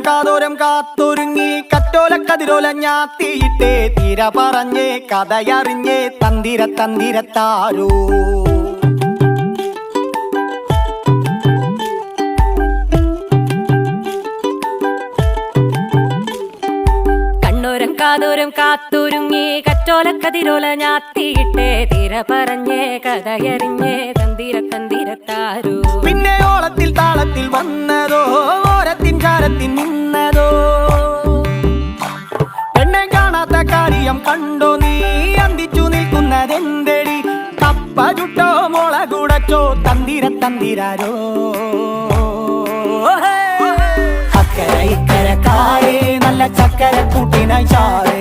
കാതോരം കാത്തൊരുങ്ങി കറ്റോല കതിരോല ഞാത്തിയിട്ടേ തീര പറഞ്ഞേ കഥയറിഞ്ഞേ തന്തിര തന്തിരത്താരോ കാതോരം കാത്തൊരുങ്ങി കറ്റോല കതിരോല ഞാത്തിയിട്ടേ തീര പറഞ്ഞേ കഥയറിഞ്ഞേ തന്തിര തന്തിരത്താരോ പിന്നെ ഓളത്തിൽ താളത്തിൽ വന്നതോ ഓരത്തിൻ ചാരത്തിൽ നിന്നതോ എന്നെ കാണാത്ത കാര്യം കണ്ടോ നീ അന്തിച്ചു നിൽക്കുന്നതെന്തടി കപ്പ ചുട്ടോ മോള കൂടച്ചോ തന്തിര തന്തിരാരോ അക്കര ഇക്കര കായേ നല്ല ചക്കര കൂട്ടിനായി ചാര